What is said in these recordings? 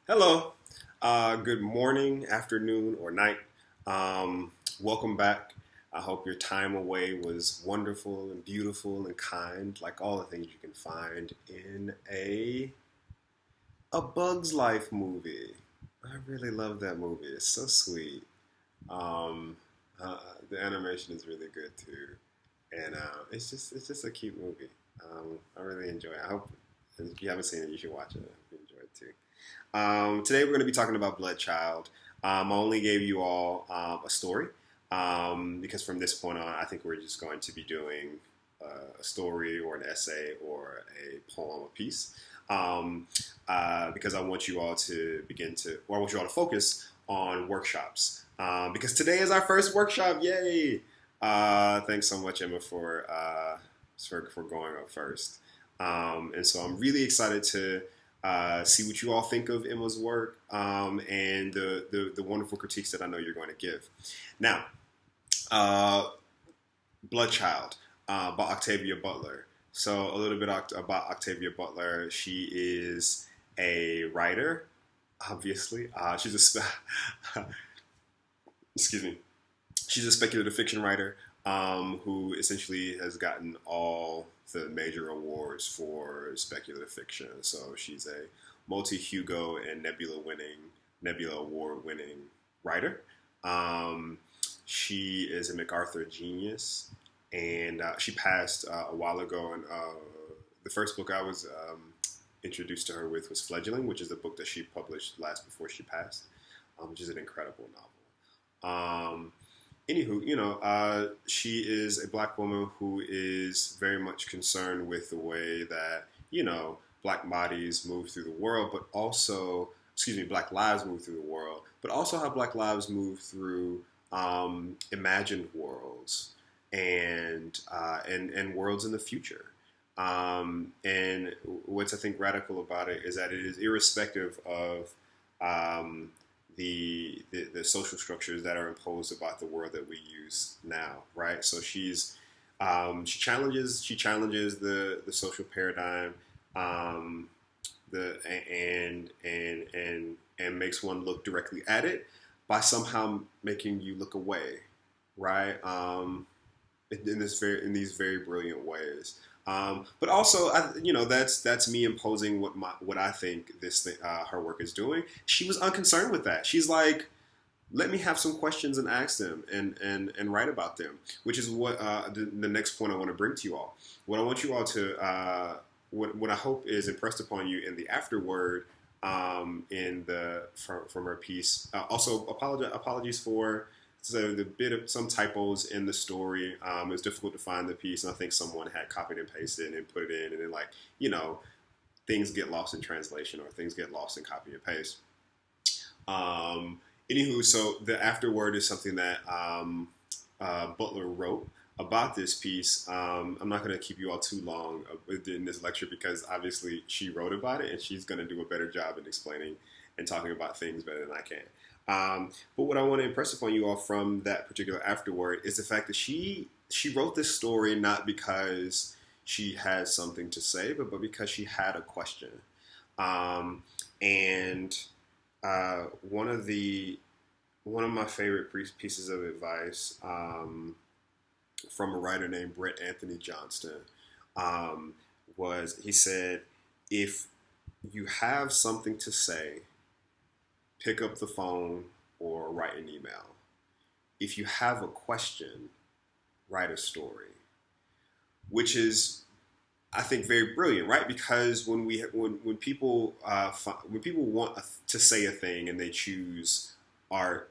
Hello. Good morning, afternoon, or night. Welcome back. I hope your time away was wonderful and beautiful and kind, like all the things you can find in a Bug's Life movie. I really love that movie. It's so sweet. Um, uh, the animation is really good too, and it's just a cute movie. I really enjoy it. I hope if you haven't seen it, you should watch it. I hope you enjoy it too. Today we're going to be talking about Bloodchild. I only gave you all a story because from this point on, I think we're just going to be doing a story or an essay or a poem, a piece, because I want you all to or I want you all to focus on workshops. Because today is our first workshop. Yay! Thanks so much, Emma, for going up first. And so I'm really excited to see what you all think of Emma's work and the wonderful critiques that I know you're going to give. Now, uh, Bloodchild by Octavia Butler. So a little bit about Octavia Butler. She is a writer, obviously. Excuse me. She's a speculative fiction writer who essentially has gotten all the major awards for speculative fiction. So she's a multi Hugo and Nebula Award winning writer. Um, she is a MacArthur genius, and she passed a while ago. And the first book I was introduced to her with was Fledgling, which is the book that she published last before she passed, which is an incredible novel. Anywho, she is a black woman who is very much concerned with the way that, black bodies move through the world, but also, black lives move through the world, but also how black lives move through imagined worlds and worlds in the future. And what's I think radical about it is that it is irrespective of um, the social structures that are imposed about the world that we use now, right? So she challenges the social paradigm, um, the and makes one look directly at it by somehow making you look away, right? In these very brilliant ways. But also, that's me imposing what I think her work is doing. She was unconcerned with that. She's like, let me have some questions and ask them and write about them, which is what the next point I want to bring to you all. What I want you all to what I hope is impressed upon you in the afterword from her piece. Also, apologies for the bit of some typos in the story. It was difficult to find the piece, and I think someone had copied and pasted and put it in, and then things get lost in translation or things get lost in copy and paste. Anywho, so the afterword is something that Butler wrote about this piece. I'm not going to keep you all too long in this lecture because obviously she wrote about it and she's going to do a better job in explaining and talking about things better than I can. But what I want to impress upon you all from that particular afterword is the fact that she wrote this story not because she had something to say, but because she had a question. And one of my favorite pieces of advice from a writer named Brett Anthony Johnston was he said, if you have something to say, pick up the phone or write an email. If you have a question, write a story, which is, I think, very brilliant, right? Because when people want to say a thing and they choose art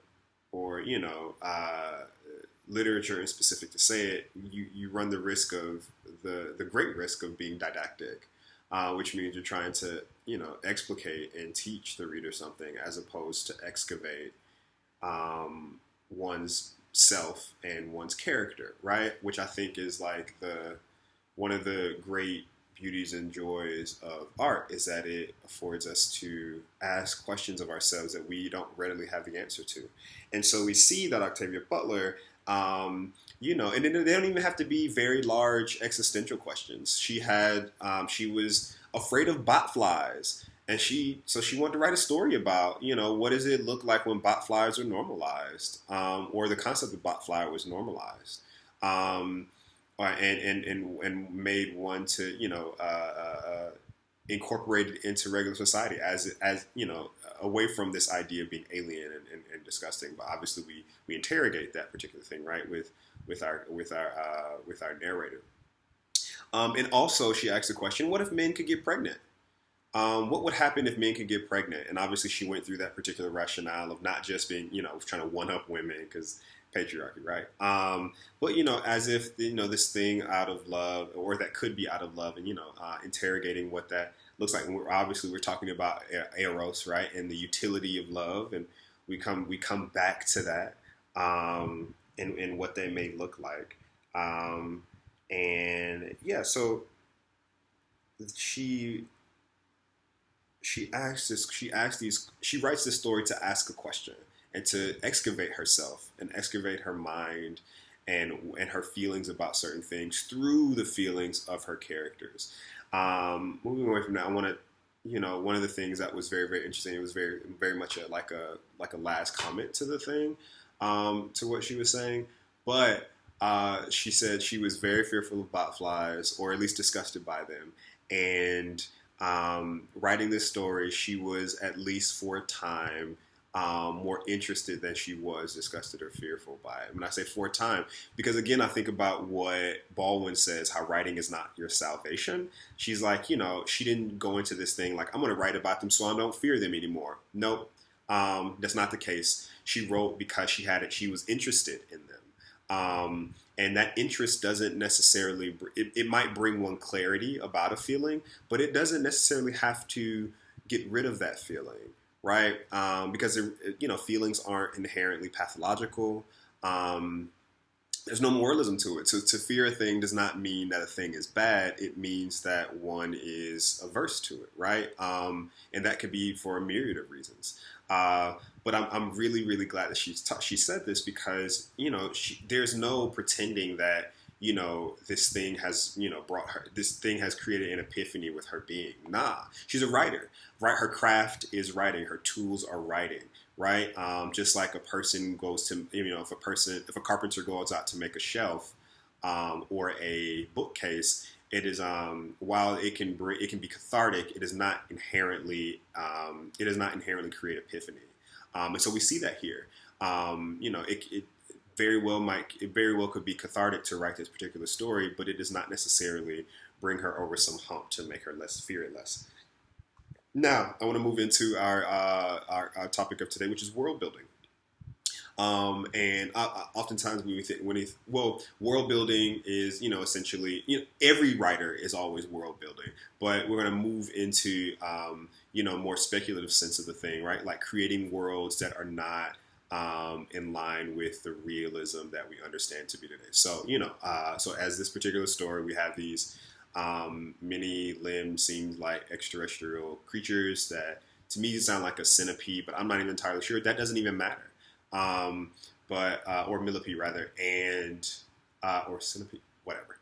or literature in specific to say it, you run the risk of the great risk of being didactic, which means you're trying to explicate and teach the reader something as opposed to excavate one's self and one's character, right? Which I think is like one of the great beauties and joys of art is that it affords us to ask questions of ourselves that we don't readily have the answer to. And so we see that Octavia Butler, and they don't even have to be very large existential questions. She was afraid of botflies. and she wanted to write a story about, what does it look like when botflies are normalized, or the concept of botfly was normalized, um, and made one to incorporate it into regular society as away from this idea of being alien and disgusting. But obviously we interrogate that particular thing, right, with our narrator. And also she asked the question, what if men could get pregnant? What would happen if men could get pregnant? And obviously, she went through that particular rationale of not just being, trying to one up women because patriarchy, right? But as if this thing out of love, or that could be out of love, and interrogating what that looks like. And we're talking about eros, right, and the utility of love, and we come back to that, and what they may look like, and yeah, so she she writes this story to ask a question and to excavate herself and excavate her mind and her feelings about certain things through the feelings of her characters. Moving away from that, I want to, one of the things that was very, very interesting. It was very, very much like a last comment to the thing, to what she was saying. But she said she was very fearful of botflies, or at least disgusted by them, and writing this story, she was, at least for a time, more interested than she was disgusted or fearful by it. When I say for a time, because again, I think about what Baldwin says, how writing is not your salvation. She's like, she didn't go into this thing like, I'm going to write about them so I don't fear them anymore. Nope, that's not the case. She wrote because she was interested in them. And that interest doesn't necessarily, it might bring one clarity about a feeling, but it doesn't necessarily have to get rid of that feeling, right? Because, feelings aren't inherently pathological. There's no moralism to it. So to fear a thing does not mean that a thing is bad. It means that one is averse to it, right? And that could be for a myriad of reasons. But I'm really, really glad that she said this, because, there's no pretending that, this thing has, this thing has created an epiphany with her being. Nah, she's a writer, right? Her craft is writing. Her tools are writing, right? Just like a person goes to, if a carpenter goes out to make a shelf, or a bookcase, it is, while it can be cathartic, it does not inherently create epiphany. And so we see that here. It very well could be cathartic to write this particular story, but it does not necessarily bring her over some hump to make her fear it less. Now, I want to move into our topic of today, which is world building. And oftentimes world building is, essentially, every writer is always world building, but we're going to move into, more speculative sense of the thing, right? Like creating worlds that are not, in line with the realism that we understand to be today. So, so as this particular story, we have these, many limbed, seemed like extraterrestrial creatures that to me sound like a centipede, but I'm not even entirely sure. That doesn't even matter. Or millipede rather, and or centipede, whatever.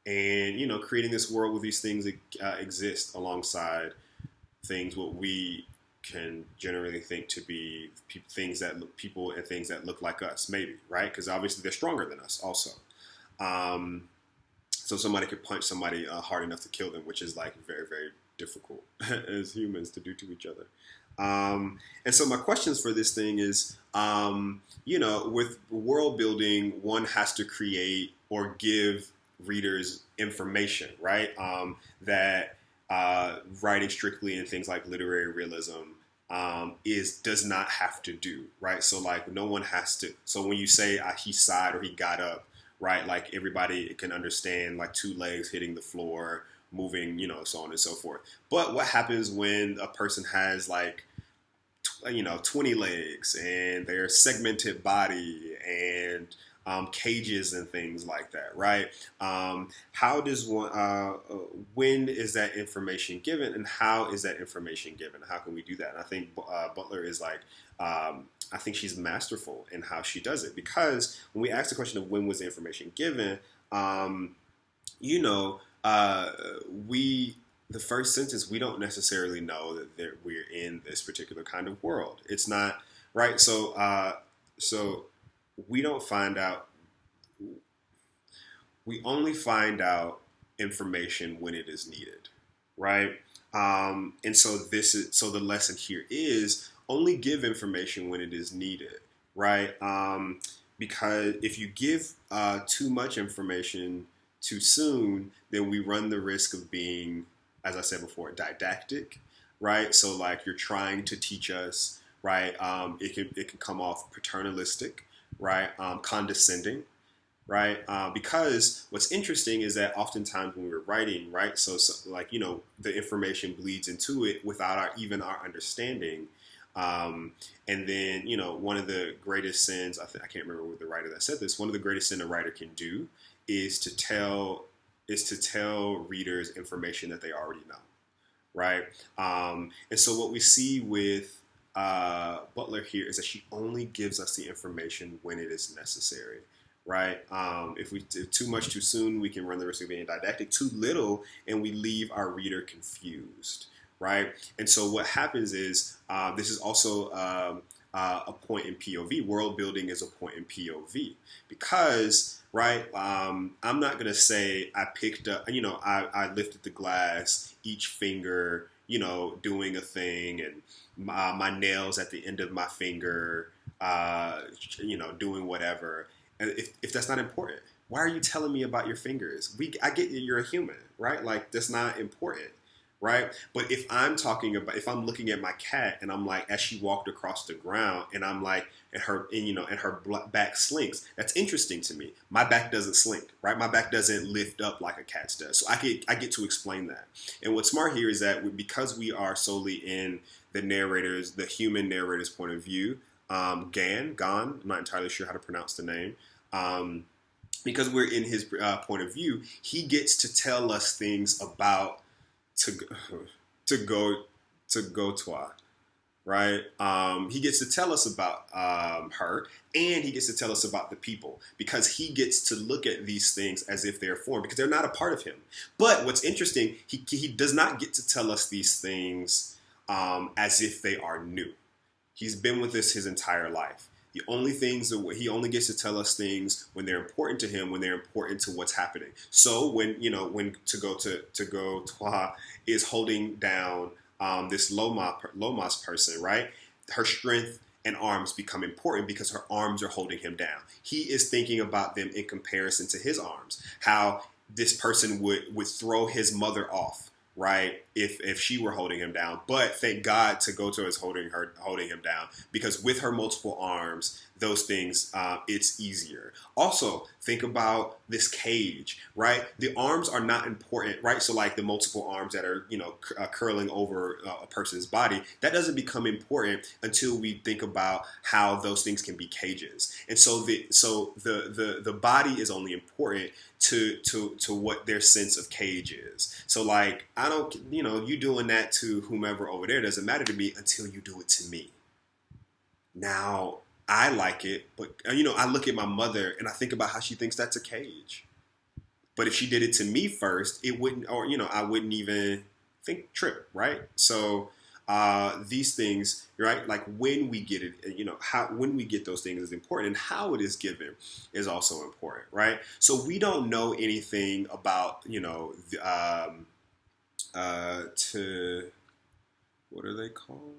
And creating this world where these things exist alongside things what we can generally think to be people and things that look like us, maybe, right? Because obviously they're stronger than us, also. So somebody could punch somebody hard enough to kill them, which is like very, very difficult as humans to do to each other. And so my questions for this thing is, with world building, one has to create or give readers information, right? That writing strictly in things like literary realism does not have to do, right? So like no one has to. So when you say he sighed or he got up, right? Like everybody can understand like two legs hitting the floor, moving, so on and so forth. But what happens when a person has like 20 legs and their segmented body and cages and things like that, right? How does one? When is that information given, and how is that information given? How can we do that? And I think Butler is like, I think she's masterful in how she does it, because when we ask the question of when was the information given, we the first sentence, we don't necessarily know that we're in this particular kind of world. It's not right. So we don't find out. We only find out information when it is needed, right? And so the lesson here is only give information when it is needed, right? Because if you give too much information too soon, then we run the risk of being, as I said before, didactic, right? So like you're trying to teach us, right? It can come off paternalistic, right? Condescending, right? Because what's interesting is that oftentimes when we're writing, right, so like the information bleeds into it without even our understanding. And then one of the greatest sins, I can't remember what the writer that said this. One of the greatest sin a writer can do is to tell readers information that they already know, right? And so what we see with Butler here is that she only gives us the information when it is necessary, right? If we do too much too soon, we can run the risk of being didactic. Too little, and we leave our reader confused, right? And so what happens is this is also a point in POV. World building is a point in POV because, right? I'm not gonna say I picked up, I lifted the glass, each finger, doing a thing, and my nails at the end of my finger, doing whatever. And if that's not important, why are you telling me about your fingers? I get you're a human, right? Like that's not important, right? But if if I'm looking at my cat and I'm like, as she walked across the ground, and I'm like, and her back slinks, that's interesting to me. My back doesn't slink, right? My back doesn't lift up like a cat's does. So I get to explain that. And what's smart here is that because we are solely in the human narrator's point of view, Gan, I'm not entirely sure how to pronounce the name. Because we're in his point of view, he gets to tell us things about to go toi, right? He gets to tell us about her, and he gets to tell us about the people because he gets to look at these things as if they're foreign because they're not a part of him. But what's interesting, he does not get to tell us these things as if they are new. He's been with us his entire life. The only things that he only gets to tell us things when they're important to him, when they're important to what's happening. So when to go toi is holding down this Lomas person, right? Her strength and arms become important because her arms are holding him down. He is thinking about them in comparison to his arms. How this person would throw his mother off, right? If she were holding him down. But thank God Togoto is holding him down because with her multiple arms, those things, it's easier. Also, think about this cage, right? The arms are not important, right? So like the multiple arms that are, curling over a person's body, that doesn't become important until we think about how those things can be cages. And so the body is only important to what their sense of cage is. So like, I don't, you doing that to whomever over there doesn't matter to me until you do it to me. Now, I like it, but I look at my mother and I think about how she thinks that's a cage. But if she did it to me first, it wouldn't, or I wouldn't even trip, right? So these things, right? Like when we get it, when we get those things is important, and how it is given is also important, right? So we don't know anything about, what are they called?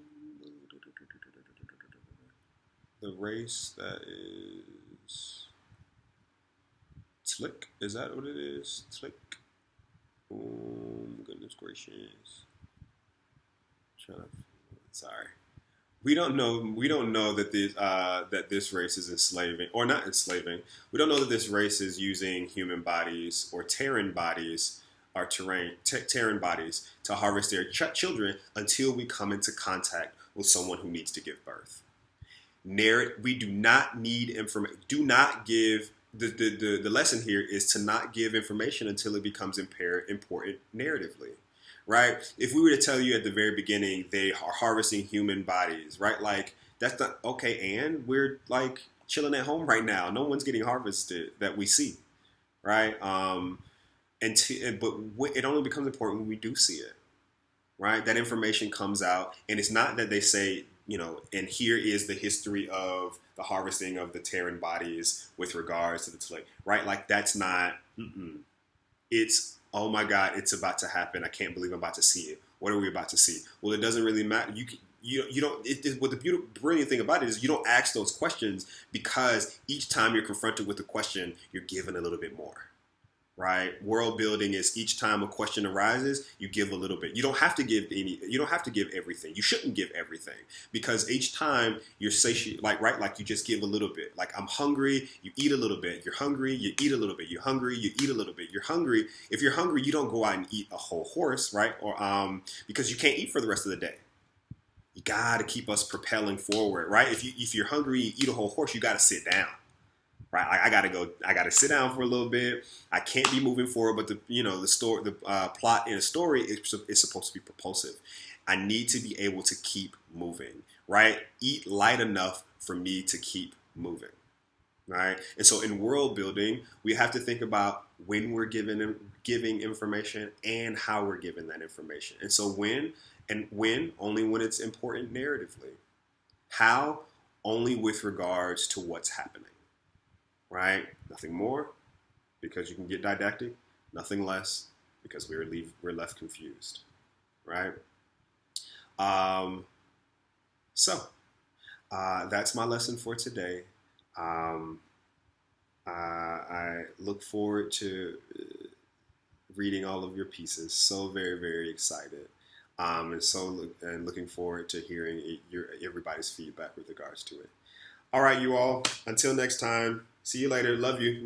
The race that is Tlick. Is that what it is? Tlick. Oh, goodness gracious. Sorry. We don't know that this race is enslaving, or not enslaving. We don't know that this race is using human bodies or Terran bodies, or Terran bodies to harvest their children until we come into contact with someone who needs to give birth. We do not need information. Do not give the lesson here is to not give information until it becomes important narratively, right? If we were to tell you at the very beginning they are harvesting human bodies, right? Like that's not okay. And we're like chilling at home right now. No one's getting harvested that we see, right? But it only becomes important when we do see it, right? That information comes out, and it's not that they say, and here is the history of the harvesting of the Terran bodies with regards to the Tlaik, right? Like that's not. It's, oh my God, it's about to happen. I can't believe I'm about to see it. What are we about to see? Well, it doesn't really matter. You don't. What the brilliant thing about it is you don't ask those questions because each time you're confronted with a question, you're given a little bit more. Right? World building is each time a question arises, you give a little bit. You don't have to give You don't have to give everything. You shouldn't give everything because each time you're satiated, like you just give a little bit. Like I'm hungry, you eat a little bit. You're hungry, you eat a little bit. You're hungry, you eat a little bit. You're hungry. If you're hungry, you don't go out and eat a whole horse, right? Or because you can't eat for the rest of the day. You gotta keep us propelling forward, right? If you're hungry, you eat a whole horse. You gotta sit down. Right, I gotta sit down for a little bit. I can't be moving forward, but the plot in a story is supposed to be propulsive. I need to be able to keep moving, right? Eat light enough for me to keep moving, right? And so in world building, we have to think about when we're giving information and how we're giving that information. And so when only when it's important narratively. How only with regards to what's happening. Right? Nothing more, because you can get didactic. Nothing less, because we're left confused. Right? So that's my lesson for today. I look forward to reading all of your pieces. So very, very excited. And looking forward to hearing everybody's feedback with regards to it. All right, you all. Until next time. See you later. Love you.